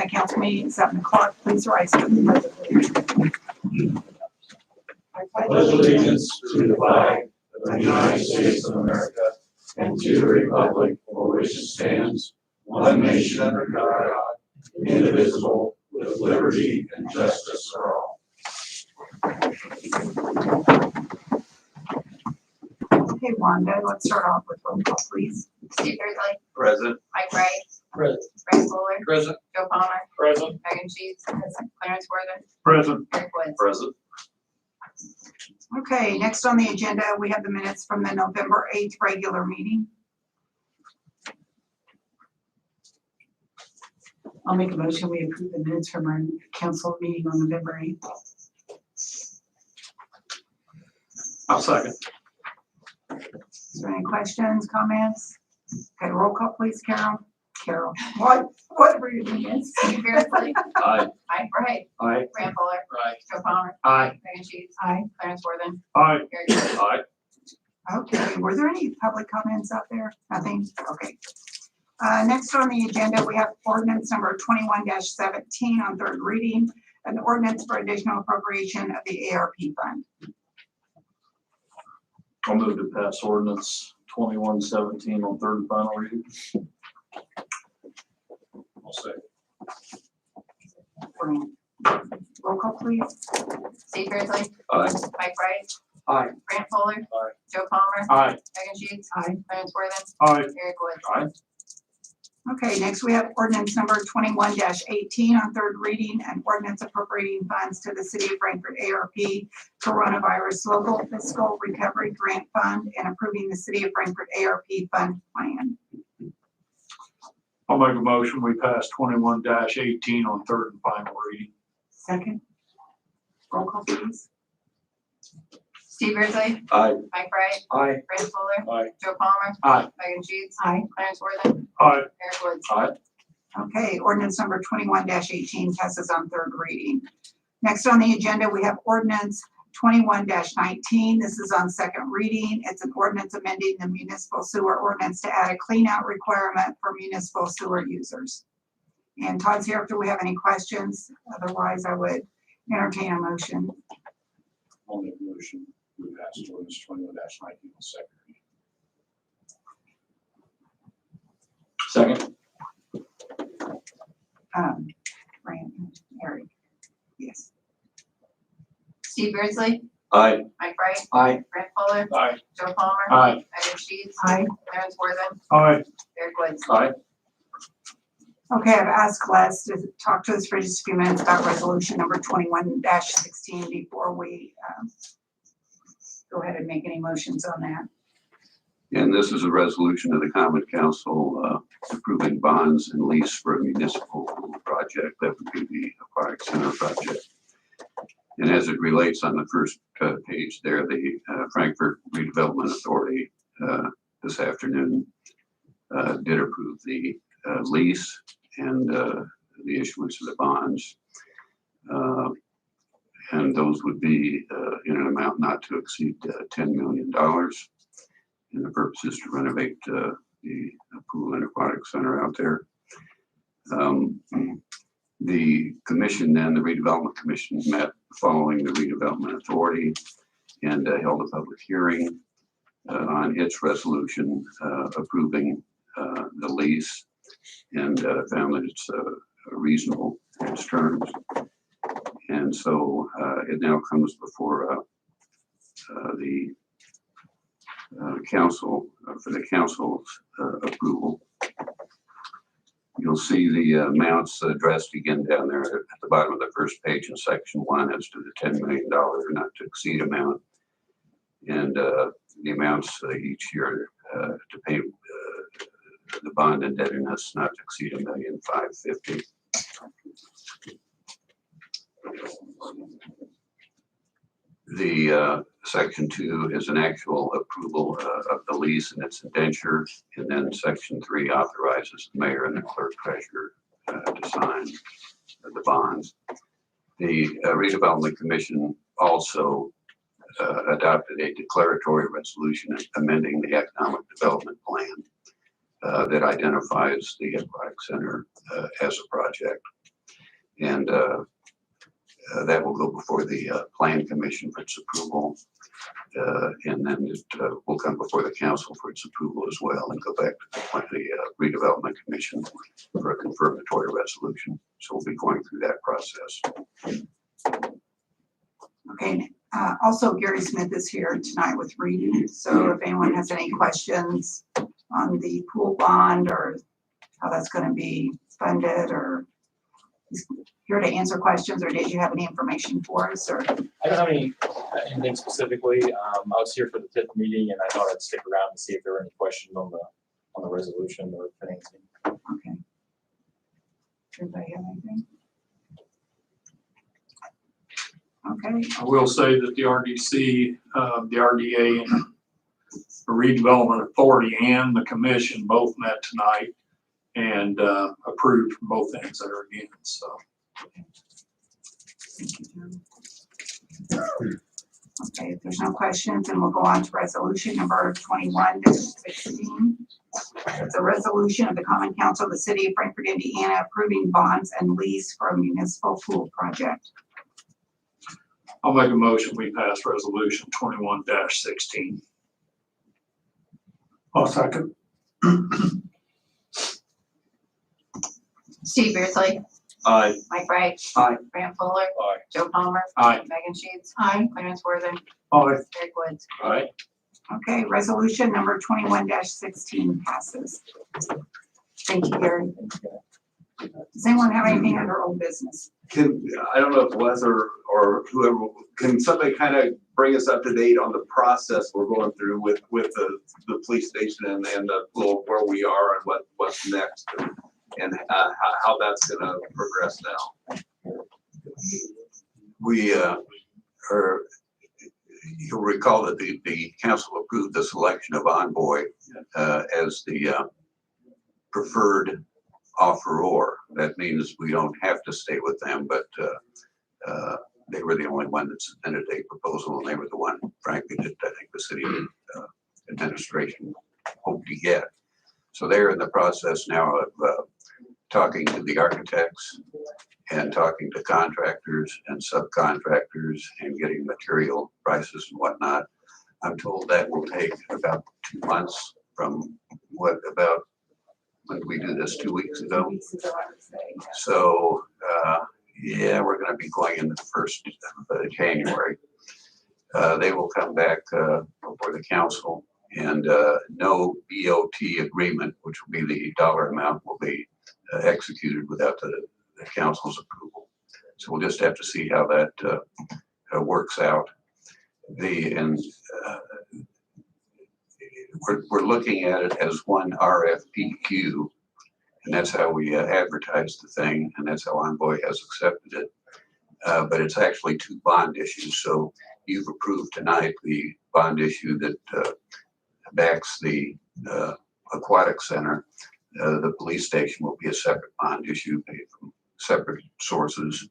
The council meeting at 7 o'clock. Please rise for the pledge of allegiance. I pledge allegiance to the flag of the United States of America and to the republic for which it stands, one nation under God, indivisible, with liberty and justice for all. Okay, Wanda, let's start off with roll call, please. Steve Grizzly, Present. Mike Wright, Present. Frank Fuller, Present. Joe Palmer, Present. Megan Sheets, Clarence Worthing, Present. Eric Woods. Present. Okay, next on the agenda, we have the minutes from the November 8th regular meeting. I'll make a motion, we approve the minutes from our council meeting on November 8th. I'll second. Is there any questions, comments? Okay, roll call, please, Carol. Carol, whatever your name is. Steve Grizzly, Aye. Mike Wright, Aye. Frank Fuller, Aye. Joe Palmer, Aye. Megan Sheets, Aye. Clarence Worthing, Aye. Eric Woods. Aye. Okay, were there any public comments out there? Nothing? Okay. Next on the agenda, we have ordinance number 21-17 on third reading, an ordinance for additional appropriation of the ARP fund. I'll move to pass ordinance 21-17 on third and final reading. I'll second. Roll call, please. Steve Grizzly, Aye. Mike Wright, Aye. Frank Fuller, Aye. Joe Palmer, Aye. Megan Sheets, Aye. Clarence Worthing, Aye. Eric Woods. Aye. Okay, next we have ordinance number 21-18 on third reading, and ordinance appropriating funds to the City of Frankfort ARP Coronavirus Local Fiscal Recovery Grant Fund and approving the City of Frankfort ARP Fund Plan. I'll make a motion, we pass 21-18 on third and final reading. Second? Roll call, please. Steve Grizzly, Aye. Mike Wright, Aye. Frank Fuller, Aye. Joe Palmer, Aye. Megan Sheets, Aye. Clarence Worthing, Aye. Eric Woods. Aye. Okay, ordinance number 21-18 passes on third reading. Next on the agenda, we have ordinance 21-19. This is on second reading. It's an ordinance amending the municipal sewer ordinance to add a clean out requirement for municipal sewer users. And Todd's here if we have any questions. Otherwise, I would entertain a motion. I'll make a motion. We pass ordinance 21-19 on second reading. Second. Brandon, Eric. Yes. Steve Grizzly, Aye. Mike Wright, Aye. Frank Fuller, Aye. Joe Palmer, Aye. Megan Sheets, Aye. Clarence Worthing, Aye. Eric Woods. Aye. Okay, I've asked Les to talk to us for just a few minutes about resolution number 21-16 before we go ahead and make any motions on that. And this is a resolution of the Common Council approving bonds and lease for a municipal project. That would be the Aquatic Center project. And as it relates on the first page there, the Frankfurt Redevelopment Authority this afternoon did approve the lease and the issuance of the bonds. And those would be in an amount not to exceed $10 million. And the purpose is to renovate the pool and aquatic center out there. The commission then, the redevelopment commission, met following the redevelopment authority and held a public hearing on its resolution approving the lease and found that it's reasonable in its terms. And so it now comes before the council for the council's approval. You'll see the amounts addressed again down there at the bottom of the first page in section 1 as to the $10 million not to exceed amount, and the amounts each year to pay the bond indebtedness not to exceed $1,550,000. The section 2 is an actual approval of the lease and its indenture, and then section 3 authorizes the mayor and the clerk treasurer to sign the bonds. The redevelopment commission also adopted a declaratory resolution amending the economic development plan that identifies the aquatic center as a project. And that will go before the Plan Commission for its approval. And then it will come before the council for its approval as well, and go back to the redevelopment commission for a confirmatory resolution. So we'll be going through that process. Okay, also Gary Smith is here tonight with reading, so if anyone has any questions on the pool bond or how that's gonna be funded, or he's here to answer questions, or did you have any information for us, or? I don't have anything specifically. I was here for the 5th meeting, and I thought I'd stick around to see if there were any questions on the resolution or financing. Okay. Everybody have anything? Okay, I will say that the RDC, the RDA, and the redevelopment authority and the commission both met tonight and approved both ends there again, so. thank you, John. Okay, if there's no questions, then we'll go on to resolution number 21-16. It's a resolution of the Common Council of the City of Frankfort, Indiana, approving bonds and lease for a municipal pool project. I'll make a motion, we pass resolution 21-16. I'll second. Steve Beardsley, Aye. Mike Wright. Aye. Brant Fuller. Aye. Joe Palmer. Aye. Megan Sheets. Aye. Clarence Worthing. Aye. Eric Woods. Aye. Okay, resolution number 21-16 passes. Thank you, Gary. Does anyone have anything under old business? I don't know if Les or whoever, can somebody kind of bring us up to date on the process we're going through with the police station and the little where we are and what's next and how that's gonna progress now? We you'll recall that the council approved the selection of Envoy as the preferred offeror. That means we don't have to stay with them, but they were the only one that submitted a proposal, and they were the one, frankly, that I think the city administration hoped to get. So they're in the process now of talking to the architects and talking to contractors and subcontractors and getting material prices and whatnot. I'm told that will take about 2 months from when did we do this, 2 weeks ago? 2 weeks ago, I would say. So, yeah, we're gonna be going in the 1st of January. They will come back before the council, and no BOT agreement, which will be the dollar amount, will be executed without the council's approval. So we'll just have to see how that works out. We're looking at it as one RFPQ, and that's how we advertise the thing, and that's how Envoy has accepted it. But it's actually 2 bond issues. So you've approved tonight the bond issue that backs the aquatic center. The police station will be a separate bond issue paid from separate sources,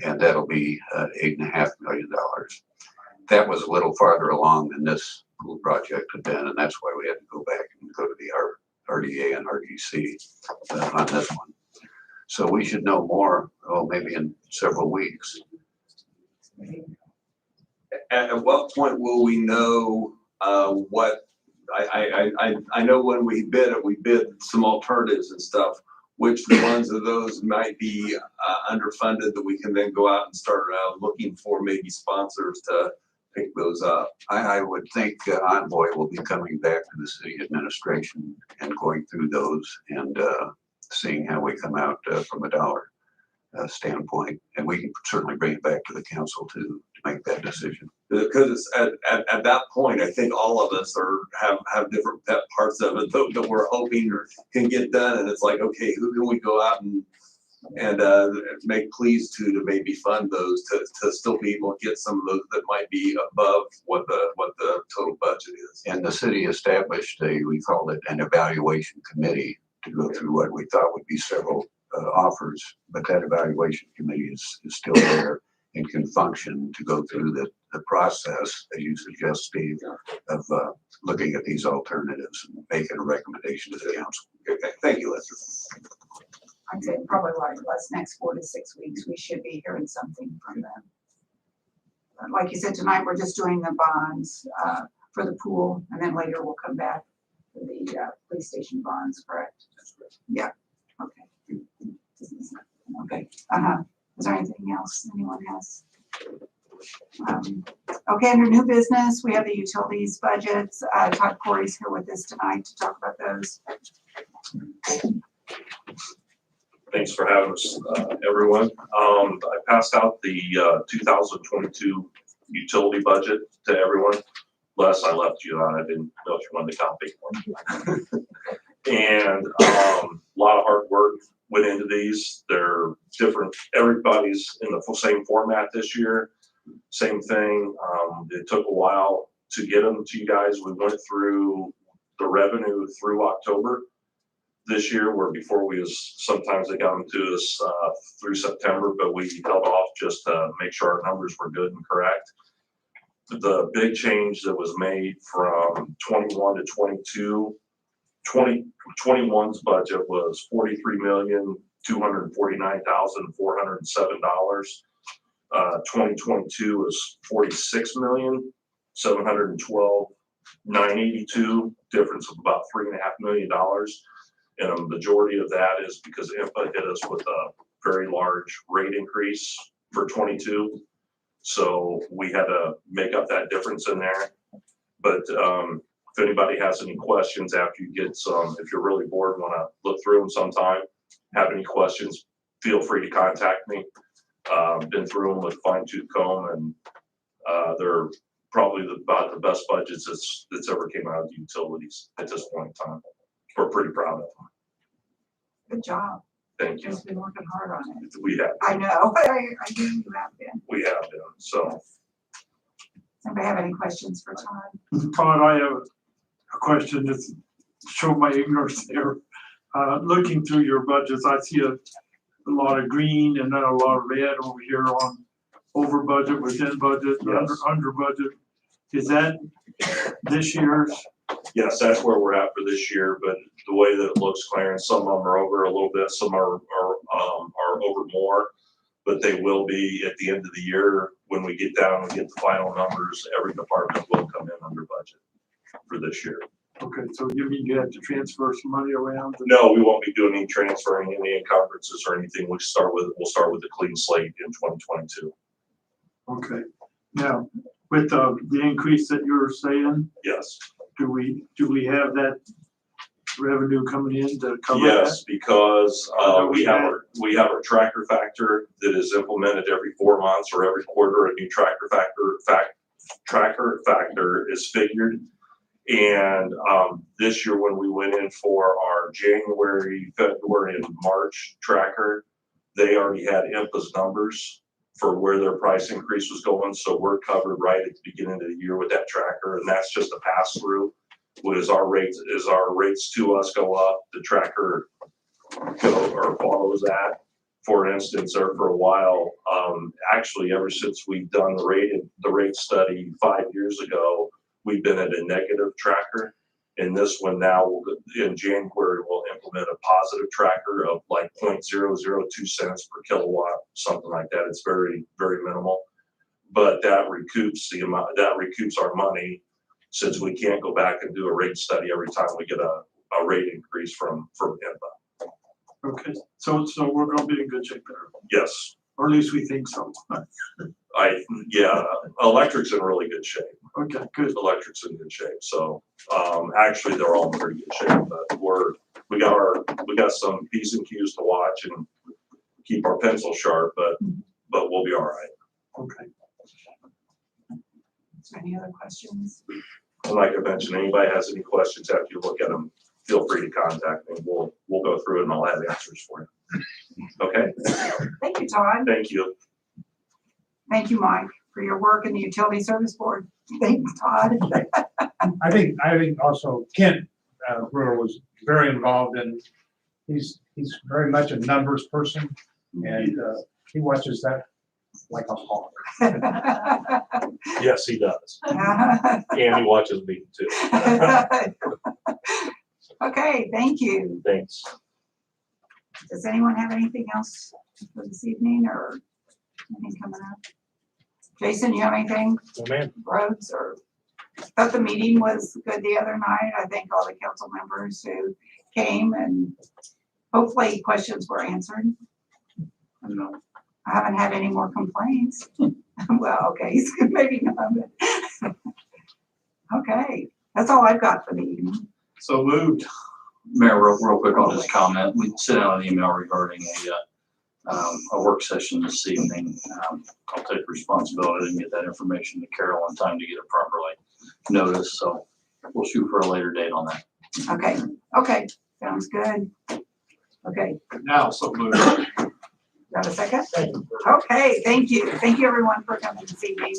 and that'll be $8.5 million. That was a little farther along than this pool project had been, and that's why we had to go back and go to the RDA and RDC on this one. So we should know more, maybe in several weeks. At what point will we know what? I know when we bid some alternatives and stuff. Which the ones of those might be underfunded that we can then go out and start looking for maybe sponsors to pick those up. I would think Envoy will be coming back to the city administration and going through those and seeing how we come out from a dollar standpoint. And we can certainly bring it back to the council to make that decision. Because it's at that point, I think all of us have different pet parts of it that we're hoping or can get done. And it's like, okay, who can we go out and make pleas to maybe fund those to still be able to get some of those that might be above what the total budget is. And the city established we called it an evaluation committee to go through what we thought would be several offers, but that evaluation committee is still there and can function to go through the process, as you suggest, Steve, of looking at these alternatives and making a recommendation to the council. Okay, thank you, Lester. I'd say probably like less next 4 to 6 weeks, we should be hearing something from them. But like you said, tonight, we're just doing the bonds, for the pool, and then later we'll come back to the, police station bonds, correct? Yeah, okay. Okay, is there anything else anyone has? Okay, under new business, we have the utilities budgets. Todd Corey's here with us tonight to talk about those. Thanks for having us, everyone. I passed out the 2022 utility budget to everyone. Les, I left you on. I didn't know if you wanted a copy. And a lot of hard work went into these. They're different. Everybody's in the same format this year. Same thing. It took a while to get them to you guys. We went through the revenue through October this year, where before sometimes they got them to us through September, but we held off just to make sure our numbers were good and correct. The big change that was made from 21 to 22, 2021's budget was $43,249,407. 2022 is $46,712,982, difference of about $3.5 million. And a majority of that is because IMPA hit us with a very large rate increase for 22. So we had to make up that difference in there. But if anybody has any questions after you get some, if you're really bored, want to look through them sometime, have any questions, feel free to contact me. Been through them with fine tooth comb, and they're probably about the best budgets that's ever came out of the utilities at this point in time. We're pretty proud of them. Good job. Thank you. Just been working hard on it. We have. I know, I knew you have been. We have been. So Does anybody have any questions for Todd? Todd, I have a question to show my ignorance there. Looking through your budgets, I see a lot of green and then a lot of red over here on over budget, within budget, and Yes. under budget. Is that this year's? yes, that's where we're at for this year. But the way that it looks, Clarence, some of them are over a little bit, some are over more. But they will be at the end of the year when we get down and get the final numbers. Every department will come in under budget for this year. Okay, so you mean you have to transfer some money around? No, we won't be doing any transferring, any encumbrances or anything. We'll start with a clean slate in 2022. Okay, now, with the increase that you're saying, Yes. do we have that revenue coming in to cover that? Yes, because we have our tracker factor that is implemented every 4 months or every quarter. A new tracker factor is figured. And this year, when we went in for our January, February, and March tracker, they already had IMPA's numbers for where their price increase was going. So we're covered right at the beginning of the year with that tracker, and that's just a pass through. As our rates to us go up, the tracker follows that. For instance, or for a while, actually ever since we've done the rate study 5 years ago, we've been at a negative tracker. And this one now, in January, we'll implement a positive tracker of like 0.002 cents per kilowatt, something like that. It's very, very minimal. But that recoups our money, since we can't go back and do a rate study every time we get a rate increase from IMPA. Okay, so we're gonna be in good shape there, Yes, or at least we think so. electric's in really good shape. Okay, good. Electric's in good shape. So actually, they're all in pretty good shape. But we got some P's and Q's to watch and keep our pencil sharp. But we'll be all right. Okay. Is there any other questions? And like I mentioned, anybody has any questions after you look at them, feel free to contact me. We'll go through it and I'll have answers for you. Okay. Thank you, Todd. Thank you. Thank you, Mike, for your work in the Utility Service Board. Thanks, Todd. I think also Kent Brewer was very involved in, he's very much a numbers person, and he watches that like a hawk. Yes, he does. And he watches me too. Okay, thank you. Thanks. Does anyone have anything else for this evening or anything coming up? Jason, you have anything? No, ma'am. Roads or? Thought the meeting was good the other night. I thank all the council members who came and hopefully questions were answered. I haven't had any more complaints. Well, okay, maybe not. But okay, that's all I've got for the evening. So moved. Mayor, real quick, I'll just comment. We sent out an email regarding a work session this evening. I'll take responsibility and get that information to Carol in time to get it properly noticed. So we'll shoot for a later date on that. Okay, okay, sounds good. Okay, Now, so moved. got a second? Okay, thank you. Thank you everyone for coming this evening.